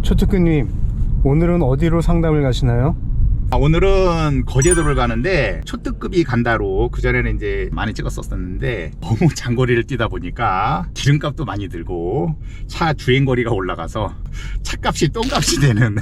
초특근님, 오늘은 어디로 상담을 가시나요? 오늘은 거제도를 가는데 초특급이 간다로 그전에는 이제 많이 찍었었는데 너무 장거리를 뛰다 보니까 기름값도 많이 들고 차 주행거리가 올라가서 차값이 똥값이 되는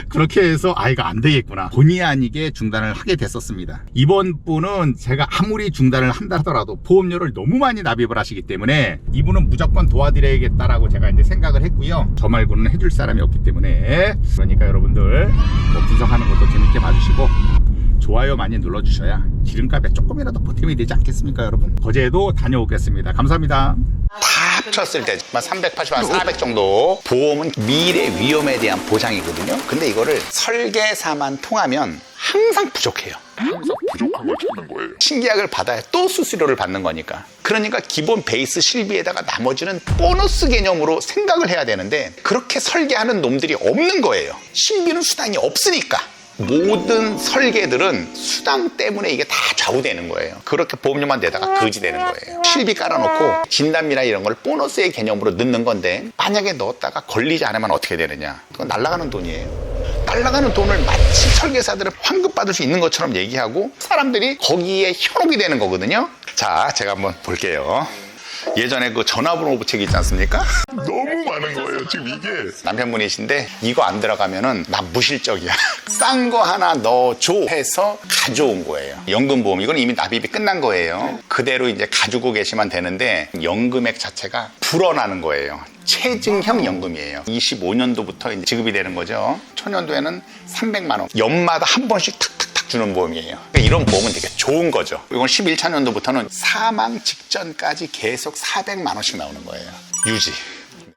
그렇게 해서 이거 안 되겠구나, 본의 아니게 중단을 하게 됐었습니다. 이번 분은 제가 아무리 중단을 한다 하더라도 보험료를 너무 많이 납입을 하시기 때문에 이분은 무조건 도와드려야겠다라고 제가 이제 생각을 했고요. 저 말고는 해줄 사람이 없기 때문에, 그러니까 여러분들 뭐 분석하는 것도 재밌게 봐주시고 좋아요 많이 눌러주셔야 기름값에 조금이라도 보탬이 되지 않겠습니까 여러분. 거제도 다녀오겠습니다. 감사합니다. 다 합쳤을 때 380, 400 정도. 보험은 미래 위험에 대한 보장이거든요. 근데 이거를 설계사만 통하면 항상 부족해요. 항상 부족한 걸 찾는 거예요. 신계약을 받아야 또 수수료를 받는 거니까. 그러니까 기본 베이스 실비에다가 나머지는 보너스 개념으로 생각을 해야 되는데 그렇게 설계하는 놈들이 없는 거예요. 실비는 수당이 없으니까. 모든 설계들은 수당 때문에 이게 다 좌우되는 거예요. 그렇게 보험료만 내다가 거지 되는 거예요. 실비 깔아놓고 진단비나 이런 걸 보너스의 개념으로 넣는 건데 만약에 넣었다가 걸리지 않으면 어떻게 되느냐. 그건 날아가는 돈이에요. 날아가는 돈을 마치 설계사들은 환급받을 수 있는 것처럼 얘기하고 사람들이 거기에 현혹이 되는 거거든요. 자, 제가 한번 볼게요. 예전에 그 전화번호 부책이 있지 않습니까? 너무 많은 거예요 지금 이게. 남편분이신데 이거 안 들어가면은 나 무실적이야. 싼 거 하나 넣어줘 해서 가져온 거예요. 연금보험, 이건 이미 납입이 끝난 거예요. 그대로 이제 가지고 계시면 되는데 연금액 자체가 불어나는 거예요. 체증형 연금이에요. 25년도부터 이제 지급이 되는 거죠. 초년도에는 300만 원, 연마다 한 번씩 툭툭 주는 보험이에요. 그러니까 이런 보험은 되게 좋은 거죠. 이건 11차년도부터는 사망 직전까지 계속 400만 원씩 나오는 거예요. 유지.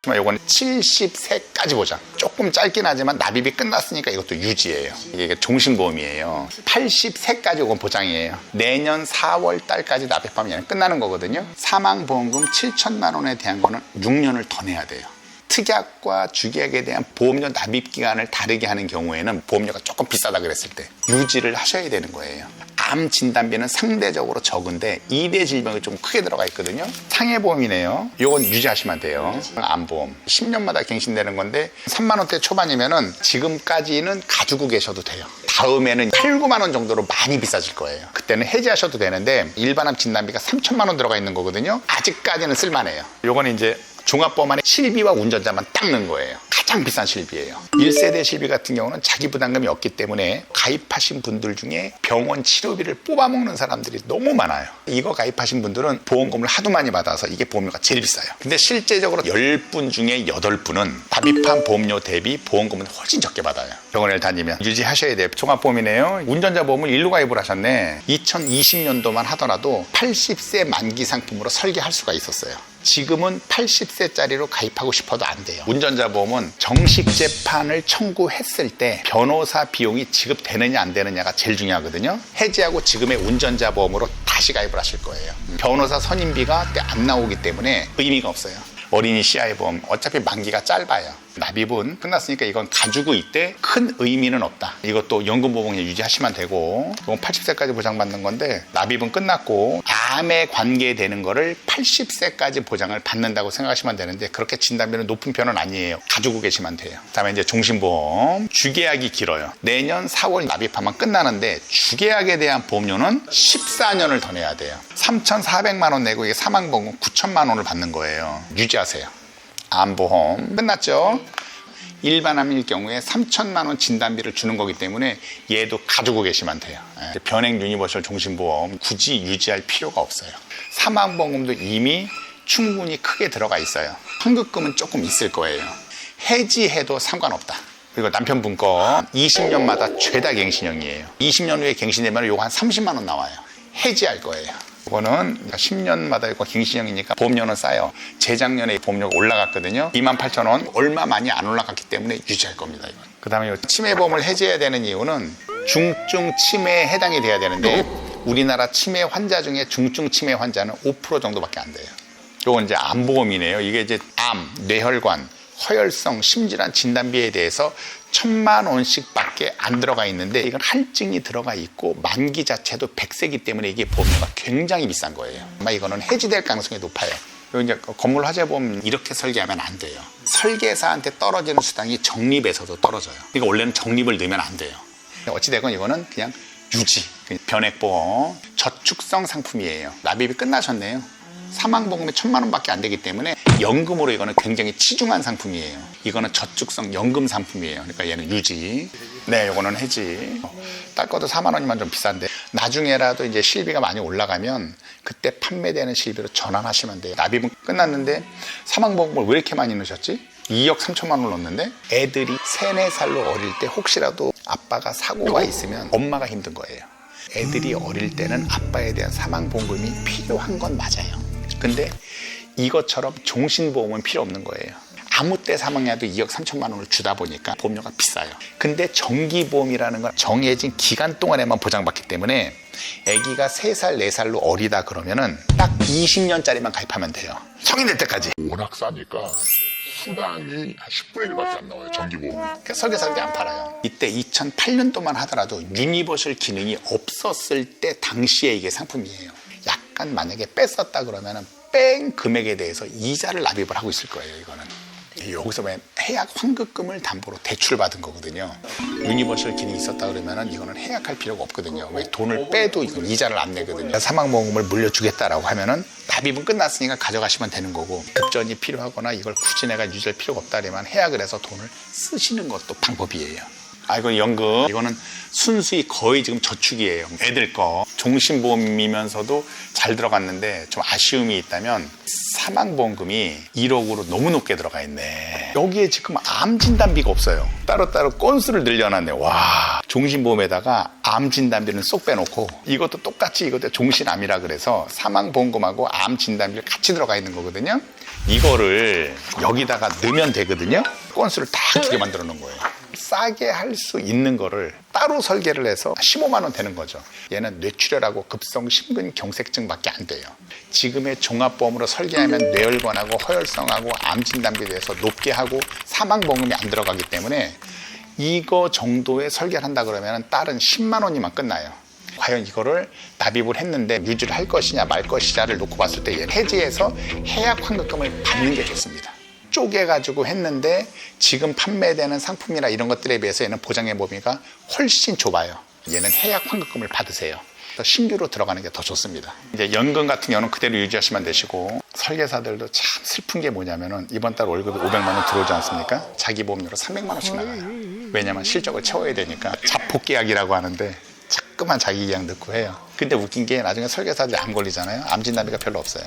이건 70세까지 보장. 조금 짧긴 하지만 납입이 끝났으니까 이것도 유지예요. 이게 종신보험이에요. 80세까지 이건 보장이에요. 내년 4월 달까지 납입하면 끝나는 거거든요. 사망보험금 7천만 원에 대한 거는 6년을 더 내야 돼요. 특약과 주계약에 대한 보험료 납입 기간을 다르게 하는 경우에는 보험료가 조금 비싸다 그랬을 때 유지를 하셔야 되는 거예요. 암 진단비는 상대적으로 적은데 2대 질병이 좀 크게 들어가 있거든요. 상해보험이네요. 이건 유지하시면 돼요. 암보험 10년마다 갱신되는 건데 3만 원대 초반이면은 지금까지는 가지고 계셔도 돼요. 다음에는 8, 9만 원 정도로 많이 비싸질 거예요. 그때는 해지하셔도 되는데 일반암 진단비가 3천만 원 들어가 있는 거거든요. 아직까지는 쓸만해요. 요거는 이제 종합보험안에 실비와 운전자만 딱 넣은 거예요. 가장 비싼 실비예요. 1세대 실비 같은 경우는 자기 부담금이 없기 때문에 가입하신 분들 중에 병원 치료비를 뽑아먹는 사람들이 너무 많아요. 이거 가입하신 분들은 보험금을 하도 많이 받아서 이게 보험료가 제일 비싸요. 근데 실제적으로 10분 중에 8분은 납입한 보험료 대비 보험금은 훨씬 적게 받아요. 병원을 다니면 유지하셔야 돼요. 종합보험이네요. 운전자 보험을 일로 가입을 하셨네. 2020년도만 하더라도 80세 만기 상품으로 설계할 수가 있었어요. 지금은 80세짜리로 가입하고 싶어도 안 돼요. 운전자 보험은 정식 재판을 청구했을 때 변호사 비용이 지급되느냐 안 되느냐가 제일 중요하거든요. 해지하고 지금의 운전자 보험으로 다시 가입을 하실 거예요. 변호사 선임비가 그때 안 나오기 때문에 의미가 없어요. 어린이 CI 보험 어차피 만기가 짧아요. 납입은 끝났으니까 이건 가지고 있대 큰 의미는 없다. 이것도 연금보험에 유지하시면 되고, 이건 80세까지 보장받는 건데 납입은 끝났고 암에 관계되는 거를 80세까지 보장을 받는다고 생각하시면 되는데 그렇게 진단비는 높은 편은 아니에요. 가지고 계시면 돼요. 그다음에 이제 종신보험 주계약이 길어요. 내년 4월 납입하면 끝나는데 주계약에 대한 보험료는 14년을 더 내야 돼요. 3,400만 원 내고 이게 사망보험은 9천만 원을 받는 거예요. 유지하세요. 암보험 끝났죠? 일반암일 경우에 3천만 원 진단비를 주는 거기 때문에 얘도 가지고 계시면 돼요. 변액 유니버설 종신보험 굳이 유지할 필요가 없어요. 사망보험금도 이미 충분히 크게 들어가 있어요. 환급금은 조금 있을 거예요. 해지해도 상관없다. 그리고 남편분 거 20년마다 죄다 갱신형이에요. 20년 후에 갱신되면 이거 한 30만 원 나와요. 해지할 거예요. 이거는 10년마다 이거 갱신형이니까 보험료는 싸요. 재작년에 보험료가 올라갔거든요. 28,000원 얼마 많이 안 올라갔기 때문에 유지할 겁니다. 그 다음에 치매보험을 해지해야 되는 이유는 중증 치매에 해당이 돼야 되는데 우리나라 치매 환자 중에 중증 치매 환자는 5% 정도밖에 안 돼요. 이건 이제 암보험이네요. 이게 이제 암, 뇌혈관, 허혈성, 심질환 진단비에 대해서 1,000만 원씩 밖에 안 들어가 있는데 이건 할증이 들어가 있고 만기 자체도 100세기 때문에 이게 보험료가 굉장히 비싼 거예요. 아마 이거는 해지될 가능성이 높아요. 이제 건물 화재 보면 이렇게 설계하면 안 돼요. 설계사한테 떨어지는 수당이 적립에서도 떨어져요. 그러니까 원래는 적립을 넣으면 안 돼요. 어찌되건 이거는 그냥 유지, 변액보험, 저축성 상품이에요. 납입이 끝나셨네요. 사망보험이 1,000만 원밖에 안 되기 때문에 연금으로 이거는 굉장히 치중한 상품이에요. 이거는 저축성 연금 상품이에요. 그러니까 얘는 유지. 네, 이거는 해지. 딸 것도 4만 원이면 좀 비싼데 나중에라도 이제 실비가 많이 올라가면 그때 판매되는 실비로 전환하시면 돼요. 납입은 끝났는데 사망보험을 왜 이렇게 많이 넣으셨지? 2억 3천만 원을 넣었는데 애들이 3, 4살로 어릴 때 혹시라도 아빠가 사고가 있으면 엄마가 힘든 거예요. 애들이 어릴 때는 아빠에 대한 사망보험금이 필요한 건 맞아요. 근데 이것처럼 종신보험은 필요 없는 거예요. 아무 때 사망해도 2억 3천만 원을 주다 보니까 보험료가 비싸요. 근데 정기보험이라는 건 정해진 기간 동안에만 보장받기 때문에 아기가 3살, 4살로 어리다 그러면은 딱 20년짜리만 가입하면 돼요. 성인 될 때까지. 워낙 싸니까 수당이 한 10분의 1밖에 안 나와요, 정기보험. 그러니까 설계사들이 안 팔아요. 이때 2008년도만 하더라도 유니버셜 기능이 없었을 때 당시에 이게 상품이에요. 약간 만약에 뺐었다 그러면은 뺀 금액에 대해서 이자를 납입을 하고 있을 거예요, 이거는. 여기서 왜 해약 환급금을 담보로 대출받은 거거든요. 유니버셜 기능이 있었다 그러면은 이거는 해약할 필요가 없거든요. 왜 돈을 빼도 이건 이자를 안 내거든요. 사망보험금을 물려주겠다라고 하면은 납입은 끝났으니까 가져가시면 되는 거고 급전이 필요하거나 이걸 굳이 내가 유지할 필요가 없다면 해약을 해서 돈을 쓰시는 것도 방법이에요. 아, 이건 연금. 이거는 순수히 거의 지금 저축이에요. 애들 거. 종신보험이면서도 잘 들어갔는데 좀 아쉬움이 있다면 사망보험금이 1억으로 너무 높게 들어가 있네. 여기에 지금 암 진단비가 없어요. 따로따로 건수를 늘려놨네. 와, 종신보험에다가 암 진단비는 쏙 빼놓고 이것도 똑같이 이것도 종신암이라 그래서 사망보험금하고 암 진단비를 같이 들어가 있는 거거든요. 이거를 여기다가 넣으면 되거든요. 건수를 다 두개 만들어 놓은 거예요. 싸게 할 수 있는 거를 따로 설계를 해서 15만 원 되는 거죠. 얘는 뇌출혈하고 급성 심근경색증밖에 안 돼요. 지금의 종합보험으로 설계하면 뇌혈관하고 허혈성하고 암 진단비에 대해서 높게 하고 사망보험금이 안 들어가기 때문에 이거 정도의 설계를 한다 그러면 다른 10만 원이면 끝나요. 과연 이거를 납입을 했는데 유지를 할 것이냐 말 것이냐를 놓고 봤을 때 얘는 해지해서 해약 환급금을 받는 게 좋습니다. 쪼개가지고 했는데 지금 판매되는 상품이나 이런 것들에 비해서 얘는 보장의 범위가 훨씬 좁아요. 얘는 해약 환급금을 받으세요. 신규로 들어가는 게 더 좋습니다. 이제 연금 같은 경우는 그대로 유지하시면 되시고 설계사들도 참 슬픈 게 뭐냐면은 이번 달 월급이 500만 원 들어오지 않습니까? 자기 보험료로 300만 원씩 나가요. 왜냐면 실적을 채워야 되니까 자폭 계약이라고 하는데 자꾸만 자기 계약 넣고 해요. 근데 웃긴 게 나중에 설계사들이 암 걸리잖아요. 암 진단비가 별로 없어요.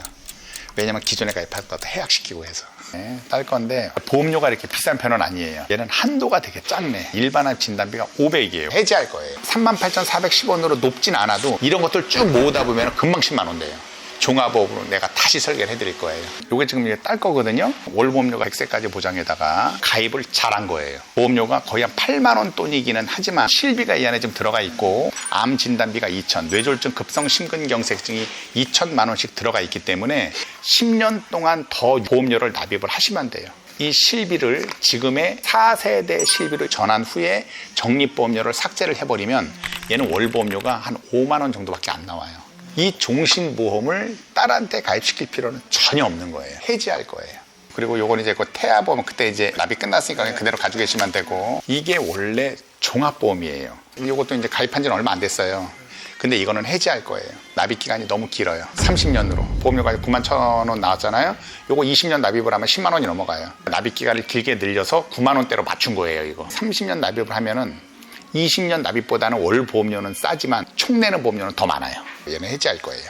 왜냐면 기존에 가입할 것도 해약시키고 해서. 네, 딸 건데 보험료가 이렇게 비싼 편은 아니에요. 얘는 한도가 되게 작네. 일반암 진단비가 500이에요. 해지할 거예요. 38,410원으로 높진 않아도 이런 것들 쭉 모으다 보면 금방 10만 원 돼요. 종합보험으로 내가 다시 설계를 해드릴 거예요. 이게 지금 이게 딸 거거든요. 월 보험료가 100세까지 보장에다가 가입을 잘한 거예요. 보험료가 거의 한 8만 원 돈이기는 하지만 실비가 이 안에 좀 들어가 있고 암 진단비가 2천, 뇌졸중 급성 심근경색증이 2천만 원씩 들어가 있기 때문에 10년 동안 더 보험료를 납입을 하시면 돼요. 이 실비를 지금의 4세대 실비를 전환 후에 적립보험료를 삭제를 해버리면 얘는 월 보험료가 한 5만 원 정도밖에 안 나와요. 이 종신보험을 딸한테 가입시킬 필요는 전혀 없는 거예요. 해지할 거예요. 그리고 요건 이제 그 태아보험 그때 이제 납입 끝났으니까 그냥 그대로 가지고 계시면 되고 이게 원래 종합보험이에요. 요것도 이제 가입한 지는 얼마 안 됐어요. 근데 이거는 해지할 거예요. 납입 기간이 너무 길어요. 30년으로. 보험료가 9만 1천 원 나왔잖아요. 요거 20년 납입을 하면 10만 원이 넘어가요. 납입 기간을 길게 늘려서 9만 원대로 맞춘 거예요, 이거. 30년 납입을 하면은 20년 납입보다는 월 보험료는 싸지만 총 내는 보험료는 더 많아요. 얘는 해지할 거예요.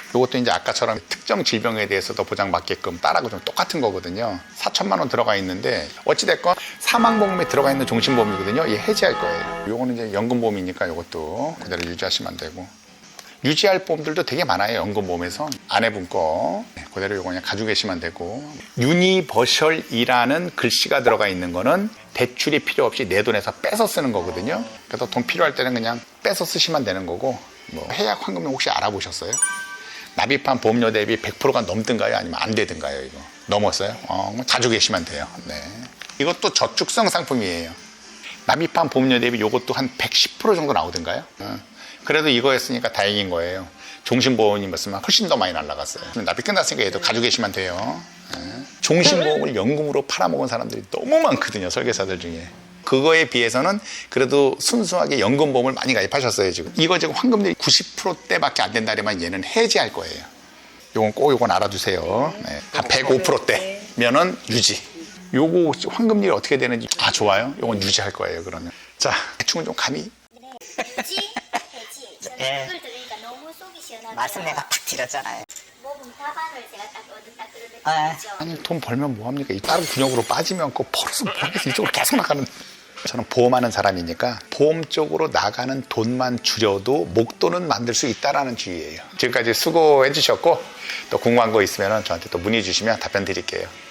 이것도 이제 아까처럼 특정 질병에 대해서도 보장받게끔 딸하고 좀 똑같은 거거든요. 4천만 원 들어가 있는데 어찌됐건 사망보험에 들어가 있는 종신보험이거든요. 얘 해지할 거예요. 요거는 이제 연금보험이니까 이것도 그대로 유지하시면 되고 유지할 보험들도 되게 많아요. 연금보험에서 아내분 거 그대로 요거 그냥 가지고 계시면 되고 유니버셜이라는 글씨가 들어가 있는 거는 대출이 필요 없이 내 돈에서 빼서 쓰는 거거든요. 그래서 돈 필요할 때는 그냥 빼서 쓰시면 되는 거고 뭐 해약 환급금 혹시 알아보셨어요? 납입한 보험료 대비 100%가 넘든가요? 아니면 안 되든가요? 이거 넘었어요? 가지고 계시면 돼요. 네. 이것도 저축성 상품이에요. 납입한 보험료 대비 이것도 한 110% 정도 나오든가요? 그래도 이거 했으니까 다행인 거예요. 종신보험이 쓰면 훨씬 더 많이 날라갔어요. 납입 끝났으니까 얘도 가지고 계시면 돼요. 종신보험을 연금으로 팔아먹은 사람들이 너무 많거든요, 설계사들 중에. 그거에 비해서는 그래도 순수하게 연금보험을 많이 가입하셨어요. 지금 이거 지금 환급률이 90%대밖에 안 된다면 얘는 해지할 거예요. 요건 꼭 요건 알아두세요. 네. 한 105%대면은 유지. 요거 환급률이 어떻게 되는지 좋아요. 요건 유지할 거예요. 그러면 자, 대충은 좀 감이. 유지, 해지. 저는 네. 그걸 들으니까 너무 속이 시원하고. 말씀 내가 탁 드렸잖아요. 모금 답안을 제가 딱 네. 그러거든요. 아니, 돈 벌면 뭐합니까? 이 다른 근육으로 빠지면 그 벌어서 모르겠어. 이쪽으로 계속 나가는. 저는 보험하는 사람이니까 보험 쪽으로 나가는 돈만 줄여도 목돈은 만들 수 있다라는 주의예요. 지금까지 수고해 주셨고 또 궁금한 거 있으면 저한테 또 문의 주시면 답변 드릴게요.